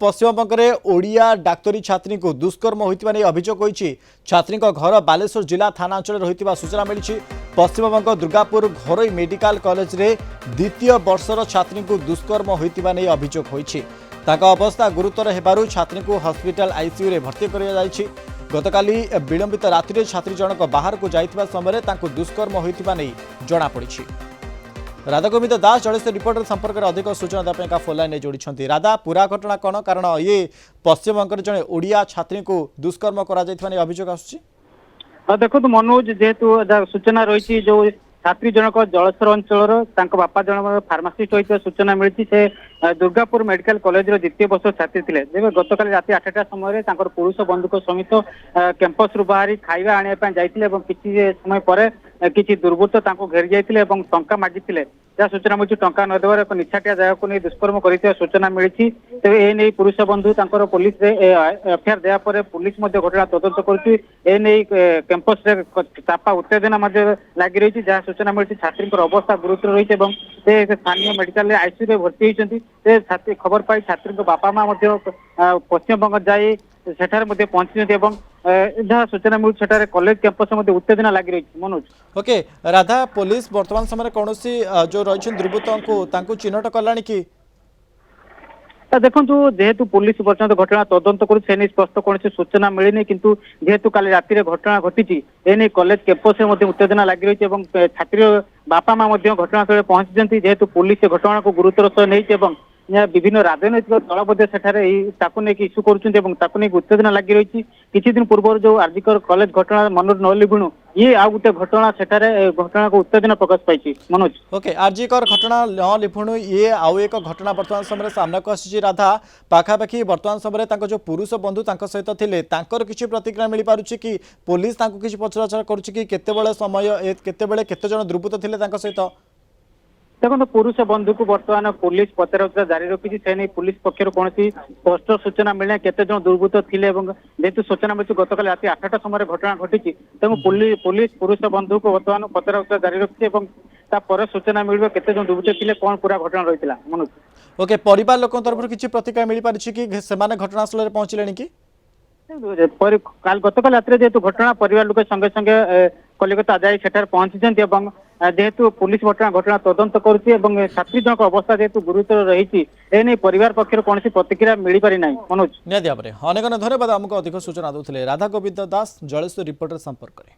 पश्चिमबंग में ओडिया डाक्तरी छात्री को दुष्कर्म होता अभियोग होती। छात्री घर बालेश्वर जिला थाना अंचल रही सूचना मिली। पश्चिमबंग दुर्गापुर घरोई मेडिकल कॉलेज रे द्वितीय वर्षर छात्री को दुष्कर्म होता अभियोग होती। अवस्था गुरुतर होबारु छात्री को हॉस्पिटल आईसीयू रे भर्ती कर गतकाली विलंबित राति छात्री जनक बाहर को जाइथिबा समय दुष्कर्म होता जमापड़ी। राधागोविंद दास जड़े रिपोर्टर संपर्क में अधिक सूचना देवाई फोन लाइन जोड़ी। राधा पूरा घटना कौन कारण ये पश्चिमबंग जड़े ओडिया छात्री को दुष्कर्म अभियोग आसुची। देखो तो मनोज जेहेतु सूचना रही जो छात्री जनक जलस्तर अंचल बापा जन फार्मासीस्ट होता सूचना मिली से दुर्गापुर मेडिकल कॉलेज द्वितीय वर्ष छात्री थे। जब गतकाली राति 8टा समय पुरुष बंधुक सहित कैंपस रु बाहरी खाଇବା आने जाइए किसी समय पर किसी दुर्बृत्त घेरी जाते टंका मागिते जहाँ सूचना मिली टंका न देवार एक निछाटिया जगह को नहीं दुष्कर्म कर सूचना मिली। तेज ए पुरुष बंधु पुलिस एफआईआर देवापर पुलिस घटना तदंत कर कैंपस चापा उत्तेजना लगी रही जहाँ सूचना मिली छात्री अवस्था गुरुतर रही स्थानीय मेडिकल आईसीयू भर्ती होती। खबर पाई छात्री बापा माँ पश्चिमबंग जाए सेठारे पहुंची जहाँ सूचना मिलूँ सेठारे कॉलेज कैंपस उत्तेजना लगी रही। मनोज ओके राधा पुलिस वर्तमान समय कौन जो रही दुर्बृत्त चिन्हट कला कि देखो जेहेतु पुलिस पर्यटन घटना तदंत कर स्पष्ट कौन सूचना मिलनी किंतु जेहेतु काली राति घटना घटी एने कॉलेज कैंपस में उत्तेजना लगी रही छात्री बापा माँ घटनास्थल पहुंची जेहेतु पुलिस घटना को गुरुतर सह नहीं विभिन्न राजनैतिक दल नहीं इश्यू कर उत्तेजना लगी रही। किसी दिन पूर्व जो आरजीकर कॉलेज घटना मनोज न लिभुणु ये आ गोटे घटना घटना को उत्तेजना प्रकाश पाई। मनोज ओके आरजीकर घटना न लिभुणु ये आउ एक घटना वर्तमान समय सामना को आसी। राधा पाखापाखि वर्तमान समय जो पुरुष बंधु सहित थे किसी प्रतिक्रिया मिल पारुछि कि पुलिस किसी पचराचरा करुछि केते समय केते जन दुर्बृत्त थे सहित। देखो पुरुष बंधु को बर्तमान पुलिस पचरा जारी रखी से नहीं पुलिस पक्षर कौन स्पष्ट सूचना मिलना केते जन दुर्बृत्त थे जेहेतु सूचना मिली गतकाल राति 8टा समय घटना घटी तेणु पुलिस पुरुष बंधु को बर्तमान पचरा जारी रखी सूचना मिल केते जन दुर्बृत्त थे कौन पूरा घटना रही। मनोज ओके परिवार लोक तरफ किसी प्रतिक्रिया मिल पारिछि कि सेमाने घटनास्थल पहुंचले कि गतकाल रात जेहेतु घटना परिवार लोक संगे संगे कलिकता जाए सेठार पहुंची जेहेतु पुलिस घटना तदंत कर छात्री जनक अवस्था जेहेतु गुरुतर रही एने परिवार पक्षर कौन प्रतिक्रिया मिल पारि ना। मनोज निहाती भाव में अनेक धन्यवाद आमको अधिक सूचना दूसरे। राधा गोविंद दास जलेश्वर रिपोर्टर संपर्क में।